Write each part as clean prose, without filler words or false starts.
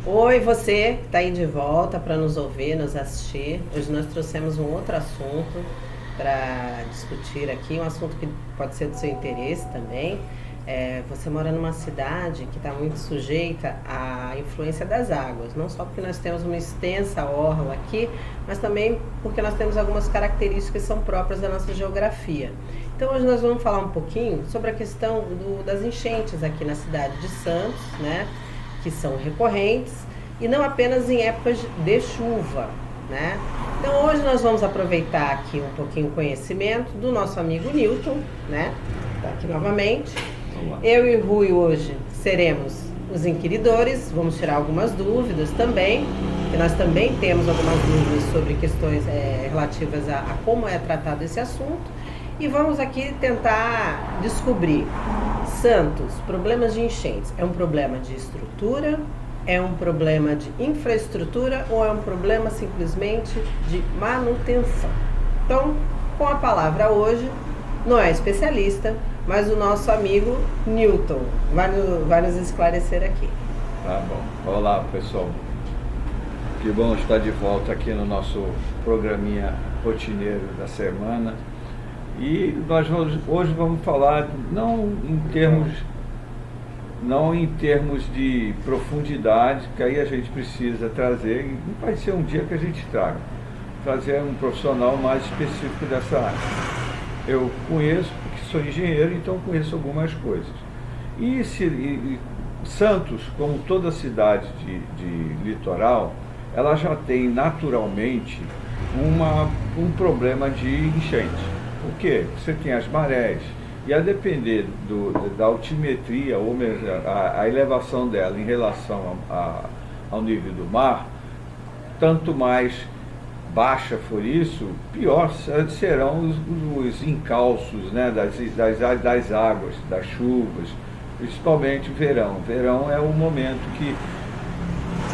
Oi, você que está aí de volta para nos ouvir, nos assistir. Hoje nós trouxemos um outro assunto para discutir aqui, um assunto que pode ser do seu interesse também. Você mora numa cidade que está muito sujeita à influência das águas, não só porque nós temos uma extensa orla aqui, mas também porque nós temos algumas características que são próprias da nossa geografia. Então hoje nós vamos falar um pouquinho sobre a questão das enchentes aqui na cidade de Santos, né? Que são recorrentes e não apenas em épocas de chuva, né? Então hoje nós vamos aproveitar aqui um pouquinho o conhecimento do nosso amigo Newton, né? Está aqui novamente. Eu e o Rui hoje seremos os inquiridores, vamos tirar algumas dúvidas também, que nós também temos algumas dúvidas sobre questões relativas a como é tratado esse assunto. E vamos aqui tentar descobrir, Santos, problemas de enchentes, é um problema de estrutura, é um problema de infraestrutura ou é um problema simplesmente de manutenção? Então, com a palavra hoje, não é especialista, mas o nosso amigo Newton vai nos esclarecer aqui. Tá bom. Olá, pessoal. Que bom estar de volta aqui no nosso programinha rotineiro da semana. E nós hoje vamos falar não em termos de profundidade, que aí a gente precisa trazer, e vai ser um dia que a gente trazer um profissional mais específico dessa área. Eu conheço, porque sou engenheiro, então conheço algumas coisas. E Santos, como toda cidade de litoral, ela já tem naturalmente um problema de enchente. Por quê? Você tem as marés, e a depender da altimetria, ou mesmo a elevação dela em relação ao nível do mar, tanto mais baixa for isso, pior serão os encalços, né, das águas, das chuvas, principalmente verão. Verão é o momento que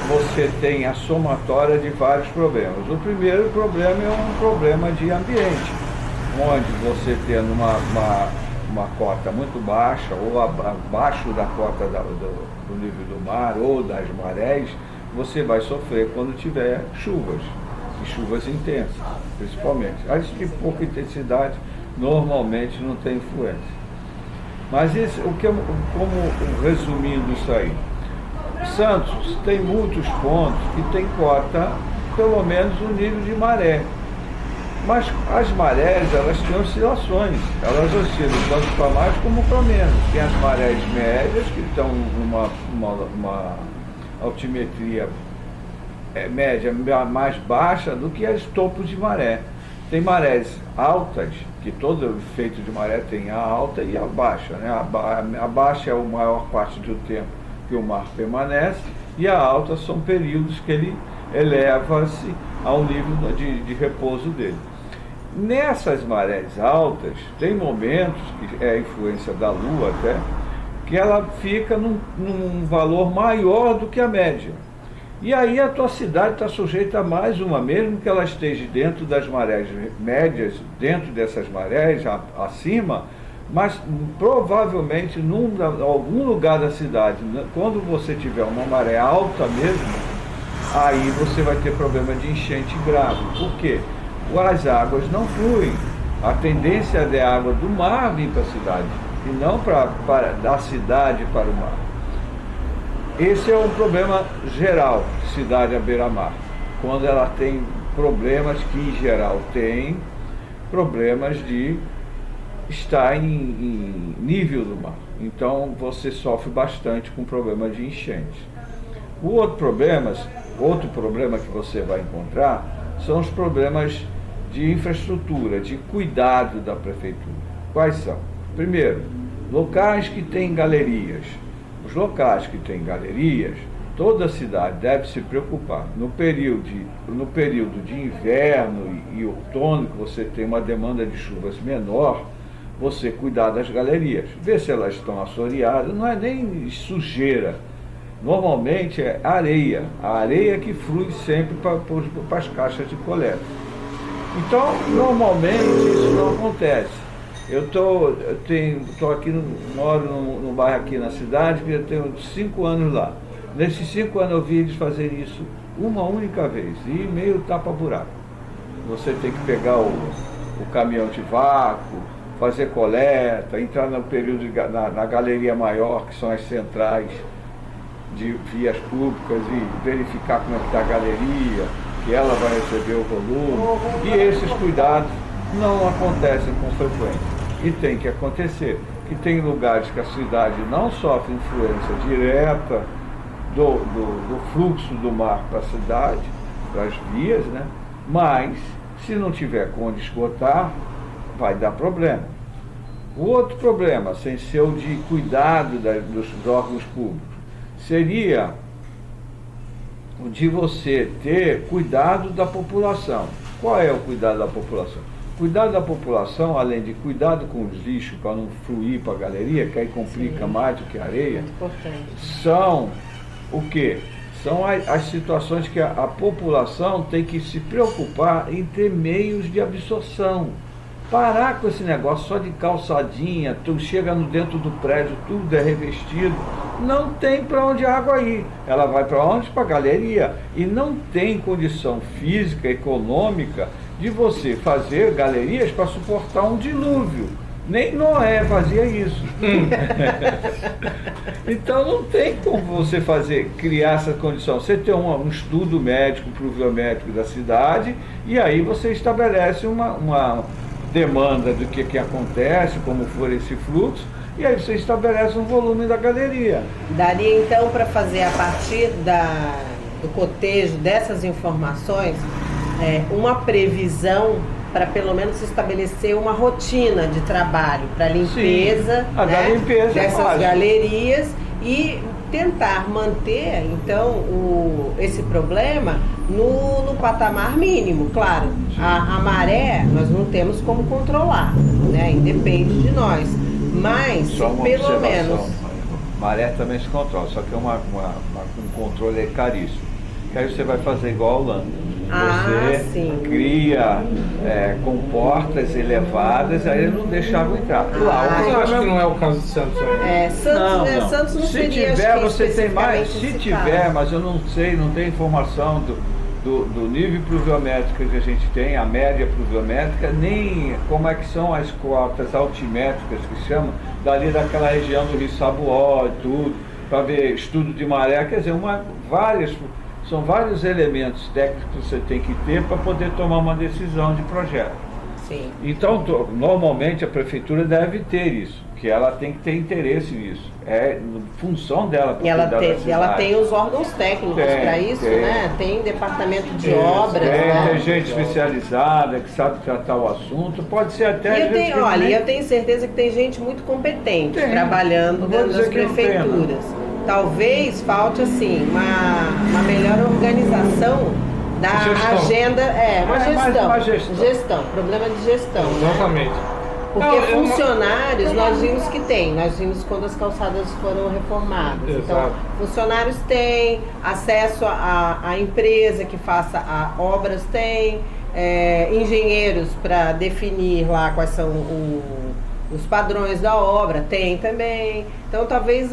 você tem a somatória de vários problemas. O primeiro problema é um problema de ambiente, onde você tendo uma cota muito baixa, ou abaixo da cota do nível do mar, ou das marés, você vai sofrer quando tiver chuvas, e chuvas intensas, principalmente. As de pouca intensidade normalmente não tem influência. Mas como resumindo isso aí, Santos tem muitos pontos que tem cota, pelo menos o nível de maré. Mas as marés, elas têm oscilações, elas oscilam tanto para mais como para menos. Tem as marés médias, que estão numa altimetria média mais baixa do que as topos de maré. Tem marés altas, que todo efeito de maré tem a alta e a baixa, né? A baixa é a maior parte do tempo que o mar permanece, e a alta são períodos que ele eleva-se ao nível de repouso dele. Nessas marés altas, tem momentos, que é a influência da Lua até, que ela fica num valor maior do que a média. E aí a tua cidade está sujeita a mais uma, mesmo que ela esteja dentro das marés médias, dentro dessas marés acima, mas provavelmente em algum lugar da cidade, quando você tiver uma maré alta mesmo, aí você vai ter problema de enchente grave. Por quê? As águas não fluem. A tendência é a água do mar vir para a cidade, e não da cidade para o mar. Esse é um problema geral, cidade à beira-mar. Quando ela tem problemas, que em geral tem problemas de estar em nível do mar. Então você sofre bastante com problema de enchente. O outro problema que você vai encontrar são os problemas de infraestrutura, de cuidado da prefeitura. Quais são? Primeiro, locais que têm galerias. Os locais que têm galerias, toda a cidade deve se preocupar. No período de inverno e outono, que você tem uma demanda de chuvas menor, você cuidar das galerias. Ver se elas estão assoreadas, não é nem sujeira. Normalmente é areia. A areia que flui sempre para as caixas de coleta. Então, normalmente isso não acontece. Moro num bairro aqui na cidade, que eu tenho 5 anos lá. Nesses 5 anos eu vi eles fazerem isso uma única vez, e meio tapa-buraco. Você tem que pegar o caminhão de vácuo, fazer coleta, entrar no período na galeria maior, que são as centrais de vias públicas, e verificar como é que está a galeria, que ela vai receber o volume. E esses cuidados não acontecem com frequência. E tem que acontecer. Que tem lugares que a cidade não sofre influência direta do fluxo do mar para a cidade, para as vias, né? Mas, se não tiver onde esgotar, vai dar problema. O outro problema, sem ser o de cuidado dos órgãos públicos, seria o de você ter cuidado da população. Qual é o cuidado da população? Cuidado da população, além de cuidado com os lixos para não fluir para a galeria, que aí complica mais do que a areia, são o quê? São as situações que a população tem que se preocupar em ter meios de absorção. Parar com esse negócio só de calçadinha, tu chega no dentro do prédio, tudo é revestido, não tem para onde a água ir. Ela vai para onde? Para a galeria. E não tem condição física, econômica, de você fazer galerias para suportar um dilúvio. Nem Noé fazia isso. Então não tem como você criar essa condição. Você tem um estudo médico, pluviométrico da cidade, e aí você estabelece uma demanda do que acontece, como for esse fluxo, e aí você estabelece um volume da galeria. Daria então para fazer, a partir do cotejo dessas informações, uma previsão para pelo menos estabelecer uma rotina de trabalho para limpeza, limpeza dessas galerias, e tentar manter então esse problema no patamar mínimo. Claro, a maré nós não temos como controlar, né? Independe de nós, mas pelo menos maré também se controla, só que um controle caríssimo. Que aí você vai fazer igual a Holanda. Você cria comportas elevadas, aí eles não deixavam entrar. Mas eu acho que não é o caso de Santos. Santos não se seria, tiver, você tem mais. Se tiver, caso. mas eu não sei, não tenho informação do nível pluviométrico que a gente tem, a média pluviométrica, nem como é que são as cotas altimétricas que chamam, dali daquela região do Rio Sabuó e tudo, para ver estudo de maré, quer dizer, são vários elementos técnicos que você tem que ter para poder tomar uma decisão de projeto. Sim. Então, normalmente a prefeitura deve ter isso, que ela tem que ter interesse nisso. É função dela. E ela tem os órgãos técnicos para isso, né? Tem departamento de obras. Tem gente especializada que sabe tratar o assunto. Pode ser até. Eu tenho certeza que tem gente muito competente trabalhando dentro das prefeituras. Talvez falte assim uma melhor organização da agenda, gestão, problema de gestão. Exatamente. Né? Porque funcionários nós vimos que tem, nós vimos quando as calçadas foram reformadas. Exato. Então, funcionários têm, acesso à empresa que faça obras tem, engenheiros para definir lá quais são os padrões da obra, tem também. Então, talvez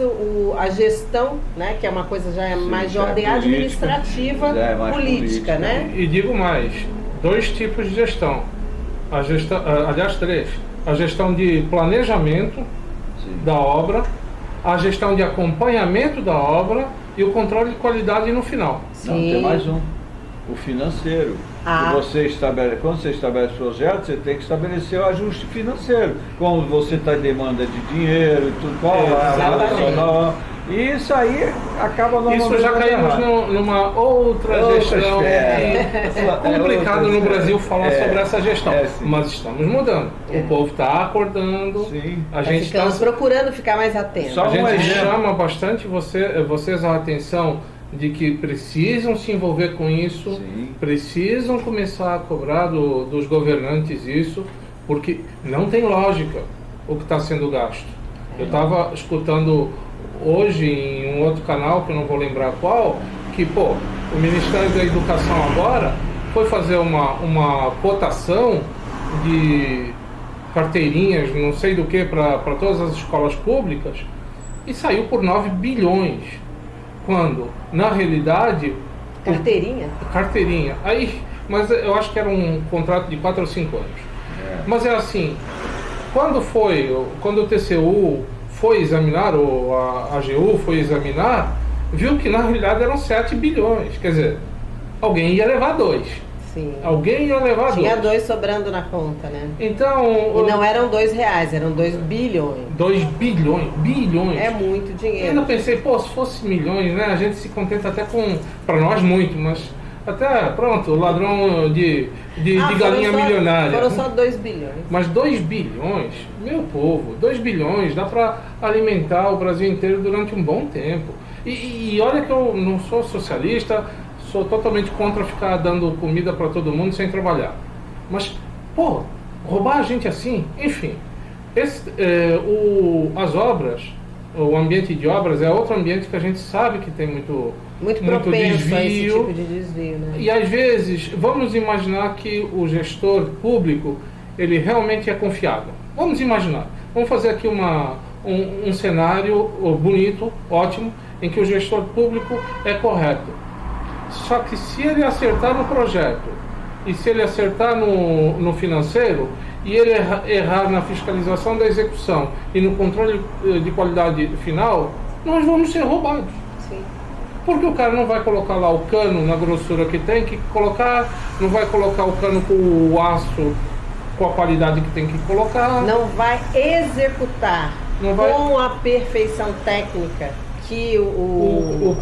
a gestão, né, que é uma coisa já mais de ordem administrativa, política, né? E digo mais, 2 tipos de gestão. Aliás, 3. A gestão de planejamento da obra, a gestão de acompanhamento da obra e o controle de qualidade no final. Não, tem mais um. O financeiro. Quando você estabelece projeto, você tem que estabelecer o ajuste financeiro. Como você está em demanda de dinheiro e tudo, e isso aí acaba normalmente. Isso já caímos numa outra gestão. É complicado no Brasil falar sobre essa gestão. Mas estamos mudando. O povo está acordando. Sim. Estamos procurando ficar mais atentos. A gente chama bastante vocês a atenção de que precisam se envolver com isso, precisam começar a cobrar dos governantes isso, porque não tem lógica o que está sendo gasto. Eu estava escutando hoje em um outro canal, que eu não vou lembrar qual, que o Ministério da Educação agora foi fazer uma cotação de carteirinhas, não sei do que, para todas as escolas públicas, e saiu por 9 bilhões. Quando, na realidade... Carteirinha? Aí, mas eu acho que era um contrato de 4 ou 5 anos. Mas é assim, quando o TCU foi examinar, ou a AGU foi examinar, viu que na realidade eram 7 bilhões. Quer dizer, alguém ia levar 2. Sim. Alguém ia levar 2. Tinha 2 sobrando na conta, né? Então... E não eram R$2, eram 2 bilhões. 2 bilhões, bilhões. É muito dinheiro. Eu ainda pensei, pô, se fosse milhões, né? A gente se contenta até com, para nós muito, mas até, pronto, o ladrão de galinha milionária. Foram só 2 bilhões. Mas 2 bilhões, meu povo, 2 bilhões dá para alimentar o Brasil inteiro durante um bom tempo. E olha que eu não sou socialista, sou totalmente contra ficar dando comida para todo mundo sem trabalhar. Mas, pô, roubar a gente assim, enfim. As obras, o ambiente de obras é outro ambiente que a gente sabe que tem muito propenso desvio, a esse tipo de desvio, né? E às vezes, vamos imaginar que o gestor público, ele realmente é confiável. Vamos imaginar. Vamos fazer aqui um cenário bonito, ótimo, em que o gestor público é correto. Só que se ele acertar no projeto e se ele acertar no financeiro e ele errar na fiscalização da execução e no controle de qualidade final, nós vamos ser roubados. Sim. Porque o cara não vai colocar lá o cano na grossura que tem que colocar, não vai colocar o cano com o aço com a qualidade que tem que colocar. Não vai executar com a perfeição técnica que o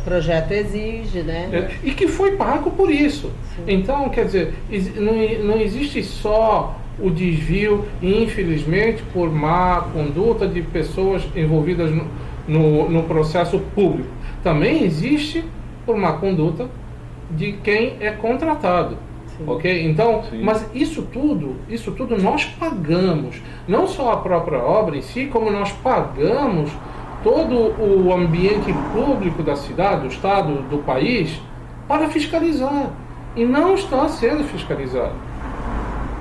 projeto exige, né? E que foi pago por isso. Sim. Então, quer dizer, não existe só o desvio, infelizmente, por má conduta de pessoas envolvidas no processo público. Também existe por má conduta de quem é contratado. Sim. Ok? Então, sim. Mas isso tudo nós pagamos. Não só a própria obra em si, como nós pagamos todo o ambiente público da cidade, do estado, do país, para fiscalizar. E não está sendo fiscalizado.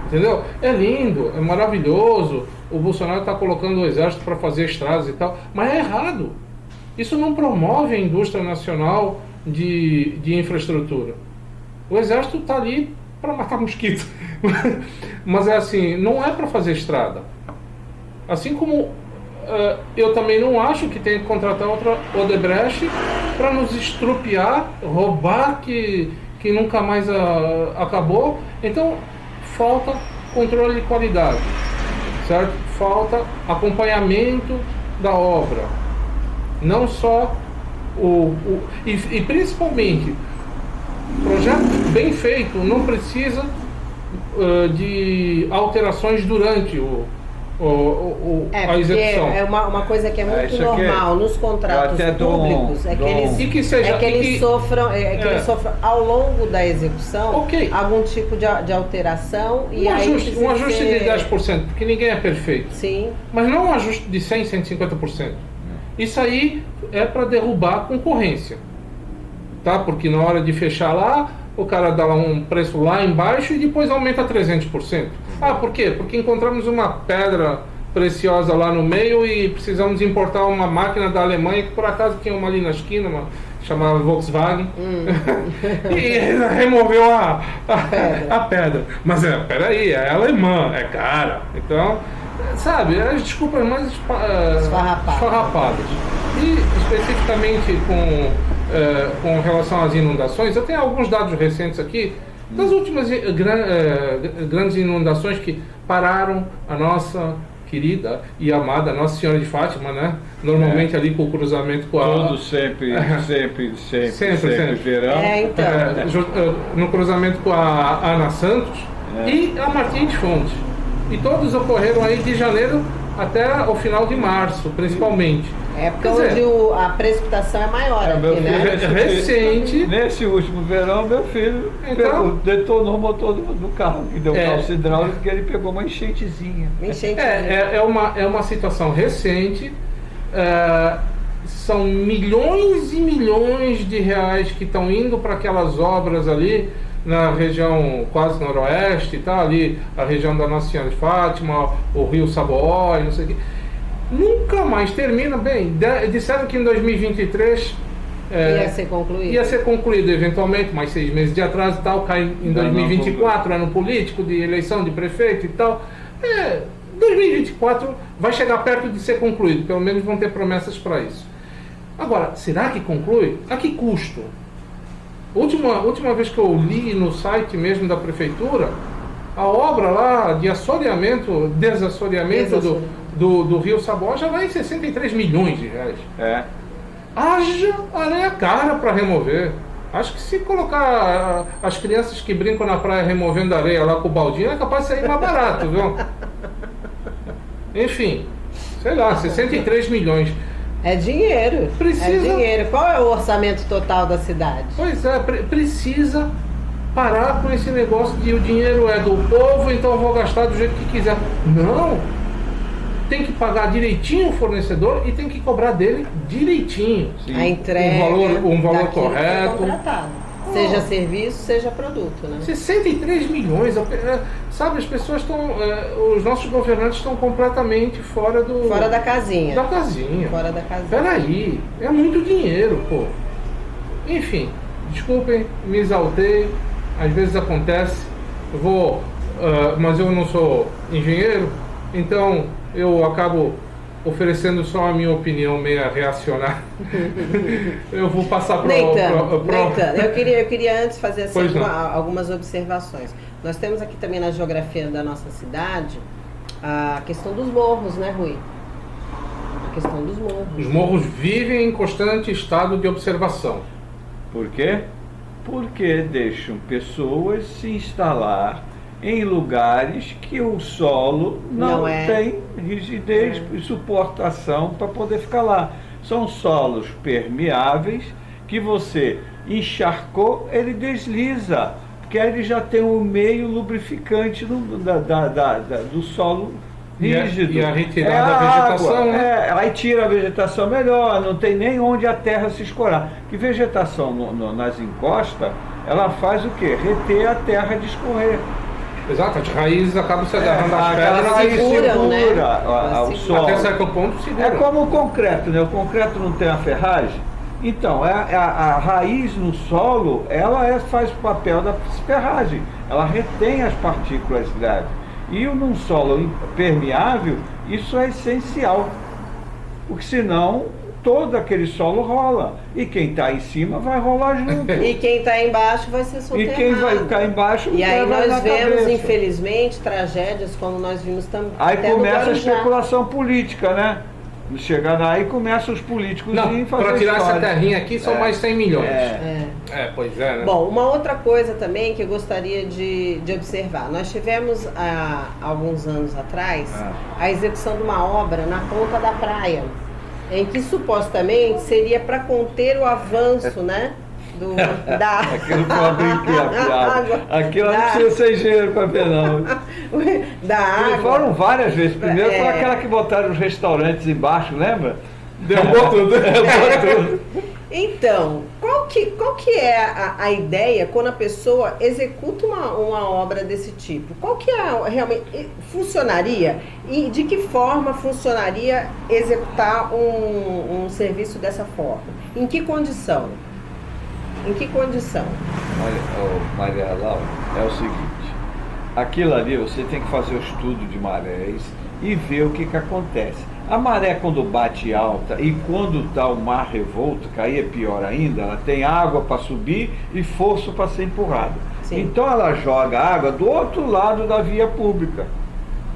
Entendeu? É lindo, é maravilhoso. O Bolsonaro está colocando o exército para fazer estradas e tal, mas é errado. Isso não promove a indústria nacional de infraestrutura. O exército está ali para matar mosquito. Mas é assim, não é para fazer estrada. Assim como eu também não acho que tem que contratar outra Odebrecht para nos estrupiar, roubar que nunca mais acabou. Então, falta controle de qualidade, certo? Falta acompanhamento da obra. Não só e principalmente, projeto bem feito não precisa de alterações durante a execução. É uma coisa que é muito normal nos contratos públicos, que eles sofram ao longo da execução algum tipo de alteração. Um ajuste de 10%, porque ninguém é perfeito. Sim. Mas não um ajuste de 100%, 150%. Isso aí é para derrubar a concorrência. Tá? Porque na hora de fechar lá, o cara dá um preço lá embaixo e depois aumenta 300%. Ah, por quê? Porque encontramos uma pedra preciosa lá no meio e precisamos importar uma máquina da Alemanha que por acaso tinha uma ali na esquina, chamava Volkswagen. E removeu a pedra. Mas peraí, é alemã, é cara. Então, sabe, as desculpas mais esfarrapadas. E especificamente com relação às inundações, eu tenho alguns dados recentes aqui das últimas grandes inundações que pararam a nossa querida e amada Nossa Senhora de Fátima, né? Normalmente ali com o cruzamento com a... Todos sempre verão. No cruzamento com a Ana Santos e a Martins de Fontes. E todos ocorreram aí de janeiro até o final de março, principalmente. É porque onde a precipitação é maior aqui, né? Recente. Nesse último verão, meu filho detonou o motor do carro, que deu calço hidráulico, que ele pegou uma enchentezinha. É uma situação recente. São milhões e milhões de reais que estão indo para aquelas obras ali na região quase noroeste, tá? Ali a região da Nossa Senhora de Fátima, o Rio Saboó, não sei o quê. nunca mais termina. Bem, disseram que em 2023 ia ser concluído eventualmente, mais 6 meses de atraso e tal, cai em 2024, ano político, de eleição de prefeito e tal. 2024 vai chegar perto de ser concluído, pelo menos vão ter promessas para isso. Agora, será que conclui? A que custo? Última vez que eu li no site mesmo da prefeitura, a obra lá de desassoreamento do Rio Saboja vai em 63 milhões de reais. Haja areia cara para remover. Acho que se colocar as crianças que brincam na praia removendo areia lá com o baldinho, é capaz de sair mais barato, viu? Enfim, sei lá, 63 milhões. É dinheiro. É dinheiro. Qual é o orçamento total da cidade? Pois é, precisa parar com esse negócio de o dinheiro é do povo, então eu vou gastar do jeito que quiser. Não! Tem que pagar direitinho o fornecedor e tem que cobrar dele direitinho. Sim. A entrega, um valor correto. Seja serviço, seja produto, né? 63 milhões, sabe, as pessoas estão, os nossos governantes estão completamente fora da casinha. Fora da casinha. Peraí, é muito dinheiro, pô. Enfim, desculpem, me exaltei, às vezes acontece, mas eu não sou engenheiro, então eu acabo oferecendo só a minha opinião meia reacionária. Eu vou passar para o... Eu queria antes fazer assim, algumas observações. Nós temos aqui também na geografia da nossa cidade a questão dos morros, né, Rui? A questão dos morros. Os morros vivem em constante estado de observação. Por quê? Porque deixam pessoas se instalar em lugares que o solo não tem rigidez e suportação para poder ficar lá. São solos permeáveis que você encharcou, ele desliza, porque aí ele já tem um meio lubrificante do solo rígido. E a retirada da vegetação, né? Aí tira a vegetação melhor, não tem nem onde a terra se escorar. Que vegetação nas encostas, ela faz o quê? Reter a terra de escorrer. Exato, as raízes acabam se agarrando às pedras. Elas seguram, né? O solo. Até certo ponto segura. É como o concreto, né? O concreto não tem a ferragem. Então, a raiz no solo, ela faz o papel da ferragem. Ela retém as partículas leves. E num solo permeável, isso é essencial. Porque senão todo aquele solo rola. E quem está em cima vai rolar junto. E quem está embaixo vai ser soterrado. E quem vai ficar embaixo e aí nós vemos, cabeça. Infelizmente, tragédias como nós vimos também. Aí começa a especulação política, né? Chegando aí, começam os políticos a fazer para tirar essa terrinha aqui são mais 100 milhões. Pois é, né? Bom, uma outra coisa também que eu gostaria de observar. Nós tivemos, há alguns anos atrás, a execução de uma obra na ponta da praia, em que supostamente seria para conter o avanço, né? Aquilo foi uma brinquedo. Aquilo não precisa ser engenheiro para ver, não. Da água. Foram várias vezes. Primeiro foi aquela que botaram os restaurantes embaixo, lembra? Derrubou tudo. Então, qual que é a ideia quando a pessoa executa uma obra desse tipo? Qual que é realmente funcionaria e de que forma funcionaria executar um serviço dessa forma? Em que condição? Em que condição? Olha, Maria Laura, é o seguinte, aquilo ali você tem que fazer o estudo de marés e ver o que acontece. A maré quando bate alta e quando está o mar revolto, que aí é pior ainda, ela tem água para subir e força para ser empurrada. Sim. Então ela joga água do outro lado da via pública.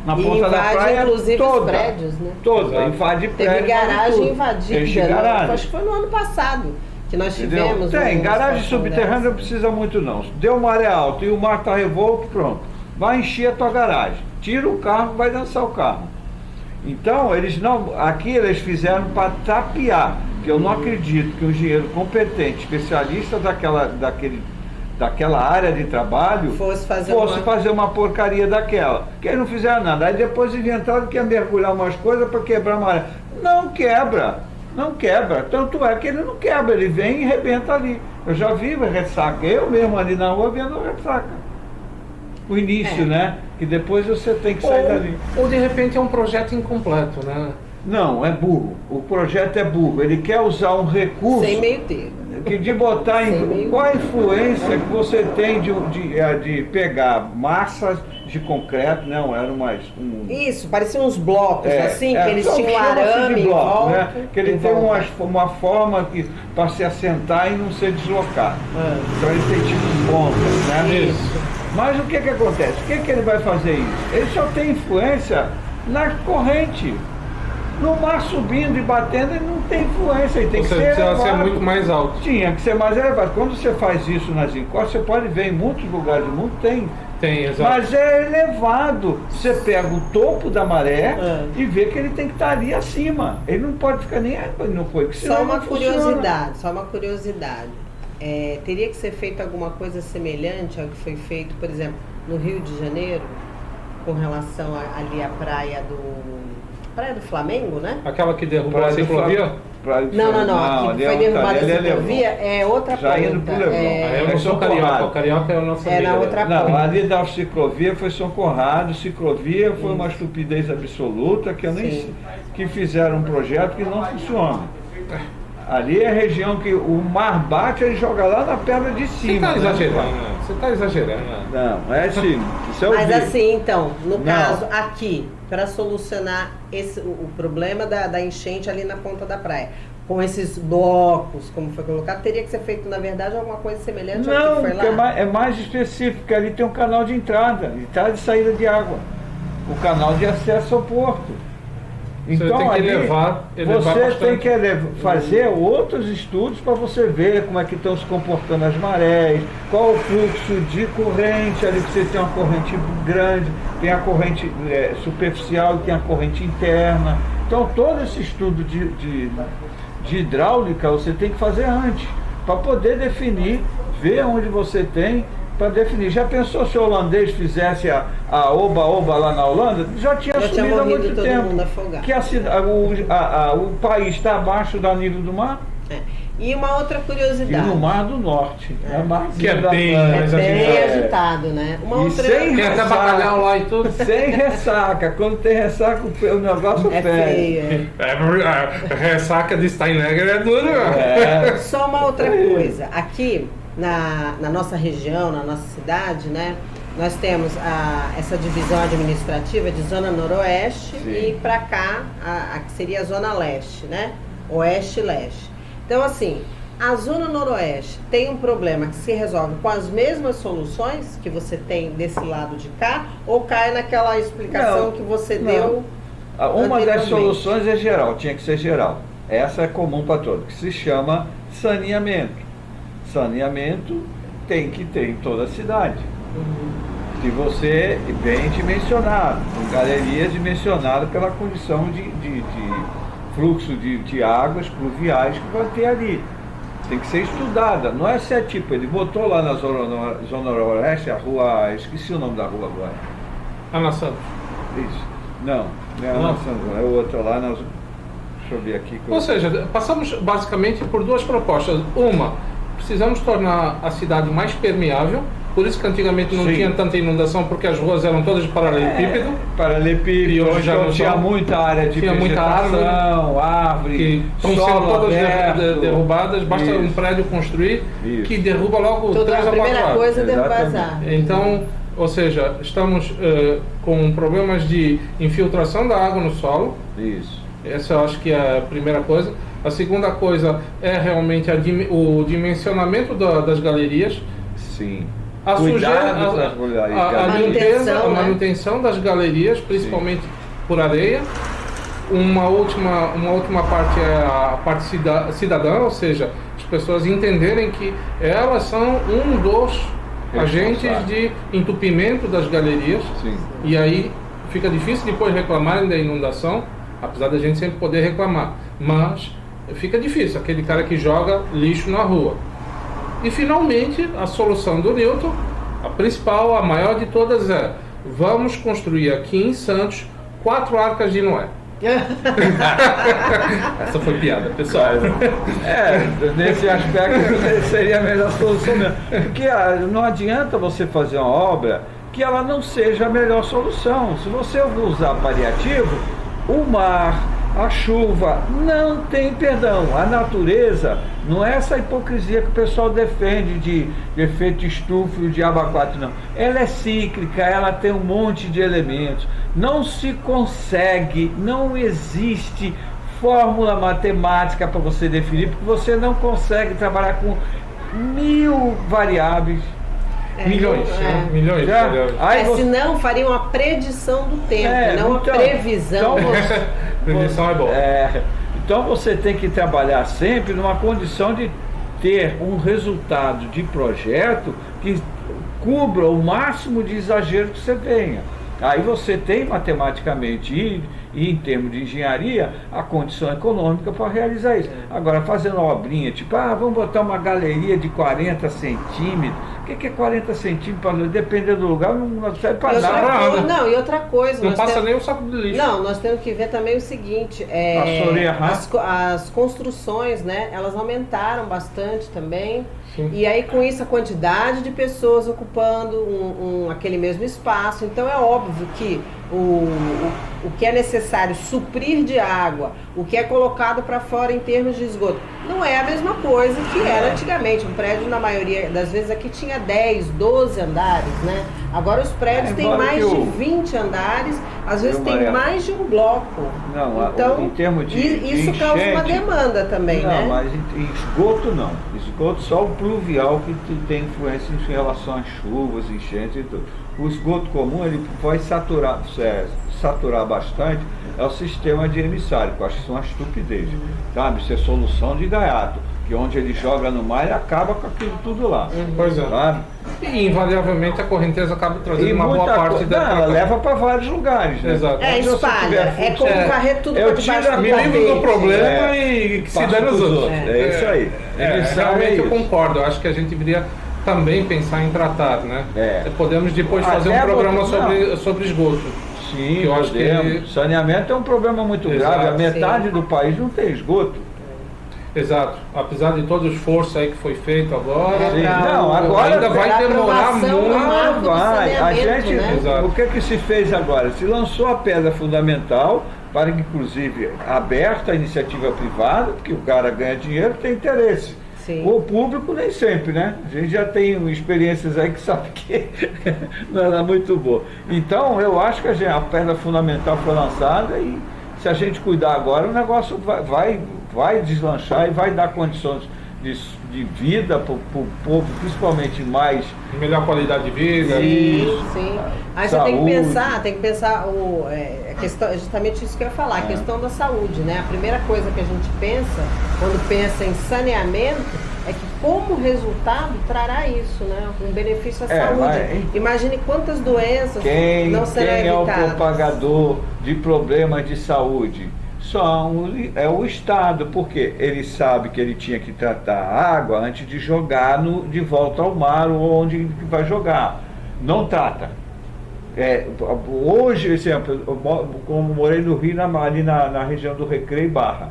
Na ponta da praia inclusive toda, os prédios, né? Toda, invade prédio. Teve garagem invadida, garagem. Acho que foi no ano passado que nós tivemos. Tem, garagem subterrânea não precisa muito não. Deu maré alta e o mar está revolto, pronto. Vai encher a tua garagem. Tira o carro, vai dançar o carro. Então, aqui eles fizeram para tapear, que eu não acredito que um engenheiro competente, especialista daquela área de trabalho, fosse fazer uma porcaria daquela. Que eles não fizeram nada. Aí depois inventaram que ia mergulhar umas coisas para quebrar a maré. Não quebra. Não quebra, tanto é que ele não quebra, ele vem e rebenta ali. Eu já vi ressaca, eu mesmo ali na rua vendo ressaca. O início, né? Que depois você tem que sair dali. Ou de repente é um projeto incompleto, né? Não, é burro. O projeto é burro. Ele quer usar um recurso... Sem meio termo. De botar em... Qual a influência que você tem de pegar massas de concreto, não, era mais... Isso, pareciam uns blocos, assim, que eles tinham um arame bloco, em volta. Né? Que ele tem uma forma para se assentar e não ser deslocado. Então ele tem tipo pontas, né? Isso. Mas o que acontece? O que ele vai fazer isso? Ele só tem influência na corrente. No mar subindo e batendo, ele não tem influência, ele tem que ser elevado. Precisa ser muito mais alto. Tinha que ser mais elevado. Quando você faz isso nas encostas, você pode ver em muitos lugares do mundo, tem, exato. mas é elevado. Você pega o topo da maré e vê que ele tem que estar ali acima. Ele não pode ficar nem no coisa. Só uma curiosidade. Teria que ser feito alguma coisa semelhante ao que foi feito, por exemplo, no Rio de Janeiro, com relação ali à praia do Flamengo, né? Aquela que derrubou a ciclovia? Não. Aqui foi derrubada a ciclovia, é outra já ponta. indo pro Leblon. Eu não sou carioca, o carioca é o nosso amigo. Na outra ponta. Não, ali da ciclovia foi São Conrado, ciclovia foi uma estupidez absoluta, que eu nem sei, que fizeram um projeto que não funciona. Ali é a região que o mar bate, ele joga lá na perna de cima. Você está exagerando. Não, é assim. Mas assim, então, no caso, aqui, para solucionar o problema da enchente ali na ponta da praia, com esses blocos, como foi colocado, teria que ser feito, na verdade, alguma coisa semelhante ao que foi lá? Não, é mais específico, porque ali tem um canal de entrada e saída de água. O canal de acesso ao porto. Então, tem que você tem que fazer outros estudos para você ver como é que estão se comportando as marés, qual o fluxo de corrente, ali você tem uma corrente grande, tem a corrente superficial e tem a corrente interna. Então todo esse estudo de hidráulica você tem que fazer antes, para poder definir, ver onde você tem, para definir. Já pensou se o holandês fizesse a oba-oba lá na Holanda? Já tinha sumido há muito tempo. Que o país está abaixo do nível do mar. E uma outra curiosidade. E no Mar do Norte. Que é bem agitado, né? Tem até bacalhau lá e tudo. Sem ressaca. Quando tem ressaca, o negócio feio. Ressaca de Steinegger é duro. Só uma outra coisa. Aqui, na nossa região, na nossa cidade, né? Nós temos essa divisão administrativa de Zona Noroeste e para cá, que seria a Zona Leste, né? Oeste e Leste. Então, assim, a Zona Noroeste tem um problema que se resolve com as mesmas soluções que você tem desse lado de cá, ou cai naquela explicação que você deu? Uma das soluções é geral, tinha que ser geral. Essa é comum para todos, que se chama saneamento. Saneamento tem que ter em toda a cidade. Se você bem dimensionado, com galerias dimensionadas pela condição de fluxo de águas pluviais que vai ter ali. Tem que ser estudada, não é ser tipo, ele botou lá na Zona Noroeste, a rua, esqueci o nome da rua agora. Ana Santos. Isso. Não é Ana Santos, é outra lá na... Deixa eu ver aqui. Ou seja, passamos basicamente por duas propostas. Uma, precisamos tornar a cidade mais permeável, por isso que antigamente não tinha tanta inundação, porque as ruas eram todas de paralelepípedo. Paralelepípedo, e hoje já não tinha muita área de vegetação, árvore, que estão sendo todas derrubadas, basta um prédio construir que derruba logo 3 a 4 árvores. A primeira coisa é derrubar as árvores. Então, ou seja, estamos com problemas de infiltração da água no solo. Isso. Essa eu acho que é a primeira coisa. A segunda coisa é realmente o dimensionamento das galerias. Sim. A sujeira, a manutenção das galerias, principalmente por areia. Uma última parte é a parte cidadã, ou seja, as pessoas entenderem que elas são um dos agentes de entupimento das galerias. Sim. E aí fica difícil depois reclamarem da inundação, apesar da gente sempre poder reclamar, mas fica difícil, aquele cara que joga lixo na rua. E finalmente a solução do Newton, a principal, a maior de todas é: vamos construir aqui em Santos 4 arcas de Noé. Essa foi piada, pessoal. Nesse aspecto seria a melhor solução mesmo. Porque não adianta você fazer uma obra que ela não seja a melhor solução. Se você usar paliativo, o mar, A chuva não tem perdão. A natureza não é essa hipocrisia que o pessoal defende de efeito estufa e de diabo 4, não. Ela é cíclica, ela tem um monte de elementos. Não se consegue, não existe fórmula matemática para você definir, porque você não consegue trabalhar com 1000 variáveis. Milhões de variáveis. Aí senão faria uma predição do tempo, não uma previsão. Previsão é bom. Então você tem que trabalhar sempre numa condição de ter um resultado de projeto que cubra o máximo de exagero que você tenha. Aí você tem matematicamente e em termos de engenharia a condição econômica para realizar isso. Agora, fazendo uma obrinha, tipo, vamos botar uma galeria de 40 centímetros. O que é 40 centímetros? Dependendo do lugar, não serve para nada. Não, e outra coisa... Não passa nem o saco de lixo. Não, nós temos que ver também o seguinte, as construções, né, elas aumentaram bastante também. Sim. E aí com isso a quantidade de pessoas ocupando aquele mesmo espaço. Então é óbvio que o que é necessário suprir de água, o que é colocado para fora em termos de esgoto, não é a mesma coisa que era antigamente. Um prédio, na maioria das vezes, aqui tinha 10, 12 andares, né? Agora os prédios têm mais de 20 andares, às vezes tem mais de um bloco. Não, então, em termos de isso enchente, causa uma demanda também, não, né? Não, mas em esgoto não. Esgoto só o pluvial que tem influência em relação às chuvas, enchentes e tudo. O esgoto comum, ele vai saturar bastante, é o sistema de emissário, que eu acho que isso é uma estupidez, sabe? Isso é solução de gaiato, que onde ele joga no mar, ele acaba com aquilo tudo lá. Pois é. Sabe? E invariavelmente a correnteza acaba trazendo uma boa parte dela. Ela leva para vários lugares, né? Exato. Espalha. É como varrer tudo para debaixo do me livro do problema e que se dane os outros. É isso aí. Realmente eu concordo. Eu acho que a gente deveria também pensar em tratar, né? Podemos depois fazer um programa sobre esgoto. Sim, eu acho que saneamento é um problema muito grave. A metade do país não tem esgoto. Exato. Apesar de todo o esforço aí que foi feito agora, agora ainda vai demorar muito. Vai. A gente, né? O que se fez agora? Se lançou a pedra fundamental para que, inclusive, aberta a iniciativa privada, porque o cara ganha dinheiro, tem interesse. Sim. O público nem sempre, né? A gente já tem experiências aí que sabe que não era muito boa. Então, eu acho que a pedra fundamental foi lançada e se a gente cuidar agora, o negócio vai deslanchar e vai dar condições de vida para o povo, principalmente mais... Melhor qualidade de vida. Sim. Aí você tem que pensar a questão, justamente isso que eu ia falar, a questão da saúde, né? A primeira coisa que a gente pensa, quando pensa em saneamento, é que como resultado trará isso, né? Um benefício à saúde. Imagine quantas doenças não serão evitadas. Quem é o propagador de problemas de saúde? É o Estado, porque ele sabe que ele tinha que tratar a água antes de jogar de volta ao mar ou onde vai jogar. Não trata. Hoje, exemplo, como morei no Rio, ali na região do Recreio e Barra,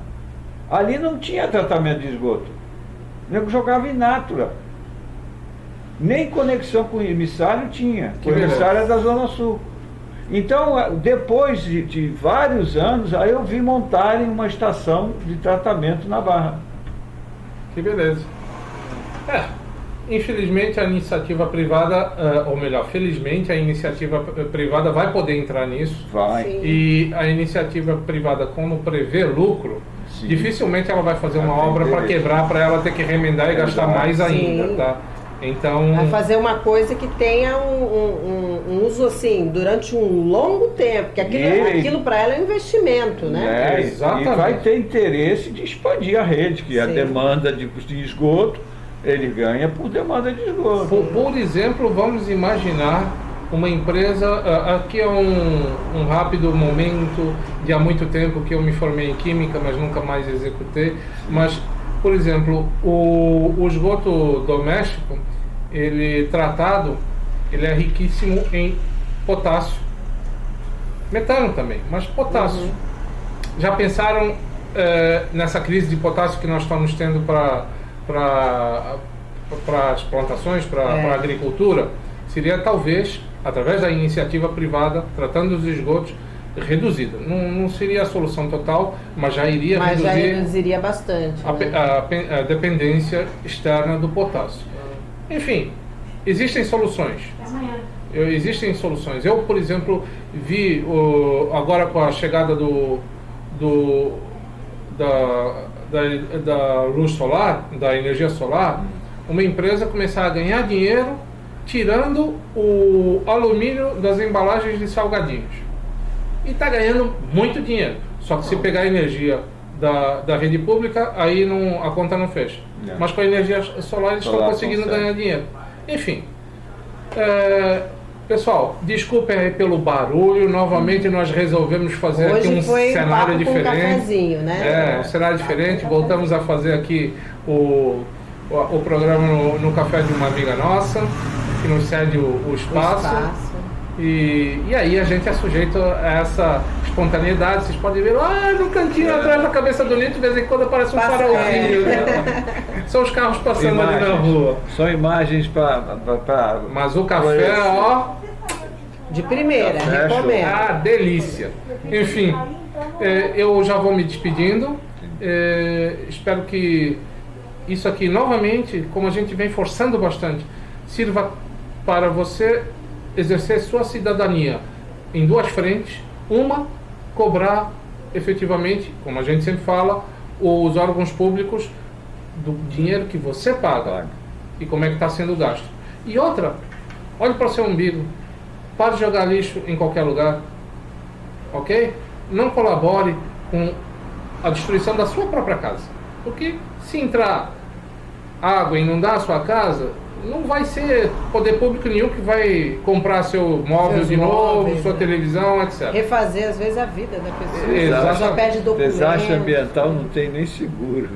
ali não tinha tratamento de esgoto. O nego jogava in natura. Nem conexão com o emissário tinha. O emissário é da Zona Sul. Então, depois de vários anos, aí eu vi montarem uma estação de tratamento na Barra. Que beleza. Infelizmente a iniciativa privada, ou melhor, felizmente a iniciativa privada vai poder entrar nisso. Vai. Sim. E a iniciativa privada, como prevê lucro, dificilmente ela vai fazer uma obra para quebrar, para ela ter que remendar e gastar mais ainda, tá? Então... Vai fazer uma coisa que tenha um uso assim, durante um longo tempo, porque aquilo para ela é um investimento, né? Exatamente. E vai ter interesse de expandir a rede, que a demanda de esgoto, ele ganha por demanda de esgoto. Por exemplo, vamos imaginar uma empresa, aqui é um rápido momento de há muito tempo que eu me formei em Química, mas nunca mais executei, mas... Por exemplo, o esgoto doméstico, ele é riquíssimo em potássio. Metano também, mas potássio. Já pensaram nessa crise de potássio que nós estamos tendo para as plantações, para a agricultura? Seria talvez, através da iniciativa privada, tratando dos esgotos, reduzida. Não seria a solução total, mas já iria Mas já reduzir reduziria bastante. a dependência externa do potássio. Enfim, existem soluções. Existem soluções. Eu, por exemplo, vi agora com a chegada da luz solar, da energia solar, uma empresa começar a ganhar dinheiro tirando o alumínio das embalagens de salgadinhos. E está ganhando muito dinheiro. Só que se pegar a energia da rede pública, aí a conta não fecha. Mas com a energia solar eles estão conseguindo ganhar dinheiro. Enfim. Pessoal, desculpem aí pelo barulho. Novamente nós resolvemos fazer hoje aqui um cenário diferente. Com um cafezinho, né? Um cenário diferente. Voltamos a fazer aqui o programa no café de uma amiga nossa, que nos cede o espaço. E aí a gente é sujeito a essa espontaneidade. Vocês podem ver lá no cantinho atrás da cabeça do Nito, de vez em quando aparece um farolzinho. São os carros passando ali na rua. São imagens para. Mas o café, ó. De primeira, recomendo. Ah, delícia. Enfim, eu já vou me despedindo. Espero que isso aqui, novamente, como a gente vem forçando bastante, sirva para você exercer sua cidadania em duas frentes. Uma, cobrar efetivamente, como a gente sempre fala, os órgãos públicos do dinheiro que você paga e como é que está sendo gasto. E outra, olhe para o seu umbigo. Pare de jogar lixo em qualquer lugar. Ok? Não colabore com a destruição da sua própria casa. Porque se entrar água e inundar a sua casa, não vai ser poder público nenhum que vai comprar seu móvel de novo, sua televisão, etc. Refazer, às vezes, a vida da pessoa. Exato. Já perde documento. Desastre ambiental não tem nem seguro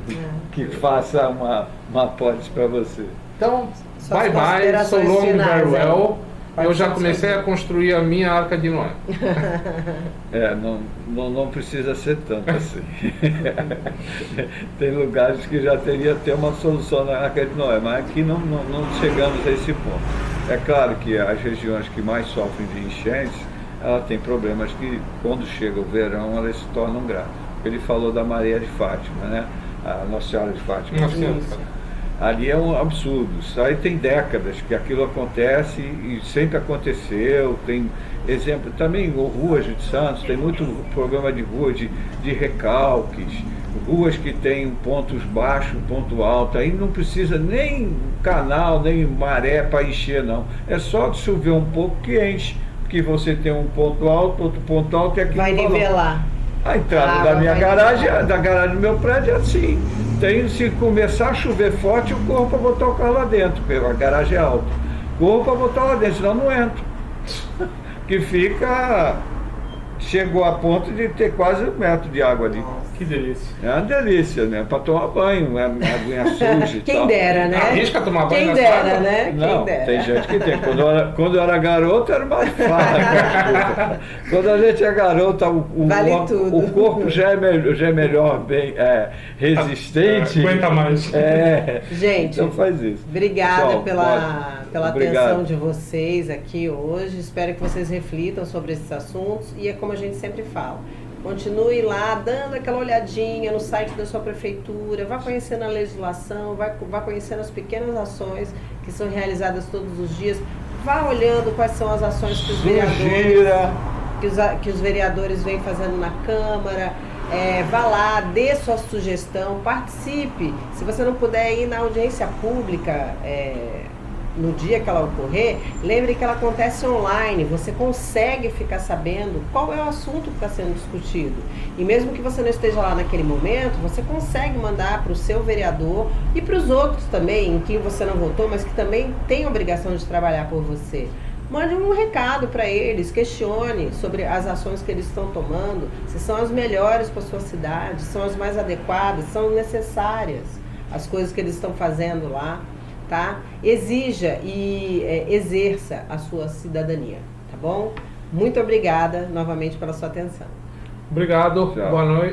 que faça uma apólice para você. Então, bye bye, so long, very well. Eu já comecei a construir a minha Arca de Noé. Não precisa ser tanto assim. Tem lugares que já teria até uma solução na Arca de Noé, mas aqui não chegamos a esse ponto. É claro que as regiões que mais sofrem de enchentes, ela tem problemas que, quando chega o verão, elas se tornam graves. Ele falou da Maria de Fátima, né? A Nossa Senhora de Fátima. Ali é um absurdo. Isso aí tem décadas que aquilo acontece e sempre aconteceu. Tem exemplo também, ruas de Santos, tem muito programa de rua de recalques, ruas que tem pontos baixos, ponto alto. Aí não precisa nem canal, nem maré para encher, não. É só de chover um pouco que enche, porque você tem um ponto alto, outro ponto alto e aquilo vai nivelar. A entrada da minha garagem, da garagem do meu prédio é assim. Se começar a chover forte, eu corro para botar o carro lá dentro, porque a garagem é alta. Corro para botar lá dentro, senão não entro. Que chegou a ponto de ter quase 1 metro de água ali. Que delícia. É uma delícia, né? Para tomar banho, a aguinha suja e Quem tal. dera, né? Arrisca tomar banho Quem nessa dera, água? né? Não, Quem dera. tem gente que tem. Quando eu era garoto, era mais fácil. Quando a gente é garota, Vale tudo. O corpo já é melhor, bem resistente. Aguenta mais. Gente, então faz isso. Obrigada Pessoal, pela atenção de vocês aqui hoje. Espero que vocês reflitam sobre esses assuntos. E é como a gente sempre fala. Continue lá, dando aquela olhadinha no site da sua prefeitura, vá conhecendo a legislação, vá conhecendo as pequenas ações que são realizadas todos os dias, vá olhando quais são as ações que os vereadores vêm fazendo na Câmara, vá lá, dê sua sugestão, participe. Se você não puder ir na audiência pública, no dia que ela ocorrer, lembre que ela acontece online, você consegue ficar sabendo qual é o assunto que está sendo discutido. E mesmo que você não esteja lá naquele momento, você consegue mandar para o seu vereador e para os outros também, em quem você não votou, mas que também tem a obrigação de trabalhar por você. Mande um recado para eles, questione sobre as ações que eles estão tomando, se são as melhores para a sua cidade, são as mais adequadas, são necessárias as coisas que eles estão fazendo lá. Tá? Exija e exerça a sua cidadania, tá bom? Muito obrigada novamente pela sua atenção. Obrigado,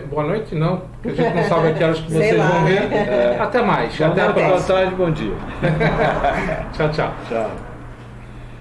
boa noite não, porque a gente não sabe a que horas que vocês vão ver. Até mais, até a próxima. Boa tarde, bom dia. Tchau, tchau. Tchau.